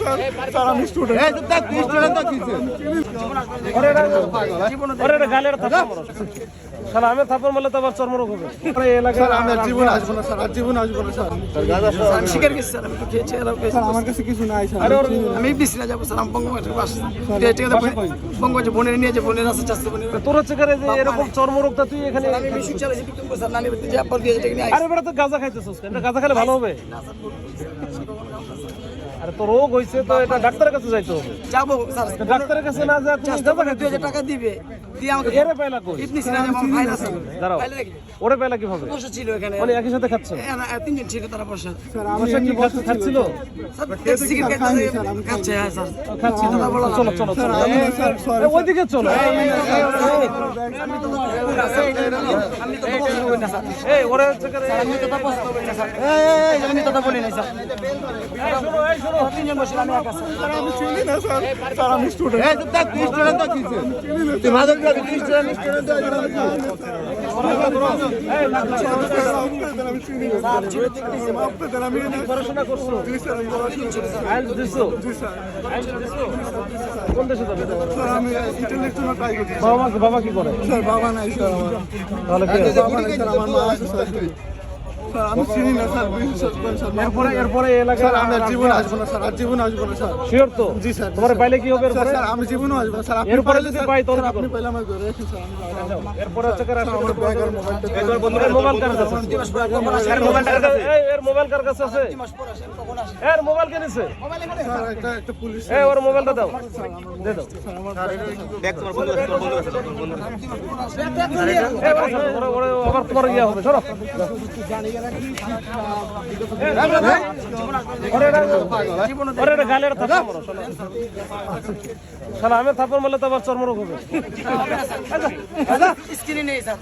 Sir sir আমি student এই তো স্টুডেন্ট তো কি ওরে গালের থাপ্পড় শালা আমি থাপ্পড় মারলে তো আবার চর্মরোগ হবে আরে এলাকা স্যার আমি জীবন আসবো না স্যার জীবন আসবো না স্যার আমি স্বীকার করছি স্যার আমি তো খেয়েছি স্যার আমার কাছে কিছু নাই স্যার আমি বিছনা যাবো স্যার আমি বঙ্গবন্ধুর বাসা বঙ্গবন্ধু বোনের নিয়ে যে বোনের আছে চাচ্ছে বোনের তোর হচ্ছে করে যে এরকম চর্মরোগটা তুই এখানে আমি মিশুক চালাইছি বিক্রি করছি স্যার নানি বাড়িতে যে আপর দিয়ে যেটা কিনে আরে বেটা তো গাঁজা খাইতেছিস এটা গাঁজা খেলে ভালো হবে আরে তো রোগ হইছে তো এটা ডাক্তারের কাছে যাইতে হবে যাবো স্যার ডাক্তারের কাছে না যা তুমি গাঁজা খাইতে 2000 টাকা দিবে দিয়ে আমাকে এরে পাইলা কই ইতনি সিনা যে আমার ফাইল আছে দাঁড়াও ফাইলে দেখি ওরে পাইলা কিভাবে বসে ছিল এখানে মানে একই সাথে খাচ্ছে তিনজন ছিল তারা বসে স্যার বসে কি খাচ্ছিল স্যার সিগারেট খাচ্ছে হ্যাঁ স্যার খাচ্ছিল চলো চলো চলো স্যার সরি ওইদিকে চলো আমি তো পছন্দ করি না স্যার এই ওরে হচ্ছে করে আমি তো পছন্দ করি না স্যার আমি তো বলি না স্যার এই শোনো তিনজন বসে আমি একা স্যার আমি চিনি না স্যার স্যার আমি স্টুডেন্ট এই তো স্টুডেন্ট তো কি তুই মাদক লাগি স্টুডেন্ট আমি চিনি না স্যার আমি পড়াশোনা করছো আইএলটিএস দিছো কোন দেশে যাবে স্যার আমি ইন্টারন্যাশনাল ট্রাই করছি বাবা কি করে স্যার বাবা নাই স্যার আমার তাহলে কি বাবা নাই স্যার আমার মা আছে স্যার স্যার আমি চিনি না স্যার বিশ্বাস করেন স্যার এরপরে এলাকা স্যার আমি জীবন আসবো না স্যার জীবন আসবো না স্যার শিওর তো জি স্যার তোমার পাইলে কি হবে স্যার এরপরে স্যার আমি জীবনও আসবো না স্যার আপনি এরপরে যদি পাই তখন কি আপনি করবে? পেলে আমাকে রেখে স্যার আমি যাবো। এরপরে হচ্ছে করে আমার ব্যাগ আর মোবাইলটা একবার বন্ধুরা মোবাইল কার কাছে আছে? এর মোবাইল কার কাছে আছে এর মোবাইল কে নিছে স্যার একটা পুলিশ এই ওর মোবাইলটা দাও দে দাও ওরে আবার তোমার ইয়া হবে ধরো ওরে গালের থাপ্পড় শালা আমি থাপ্পড় মারলে তো আবার চর্মরোগ হবে স্ক্রিনে নেই স্যার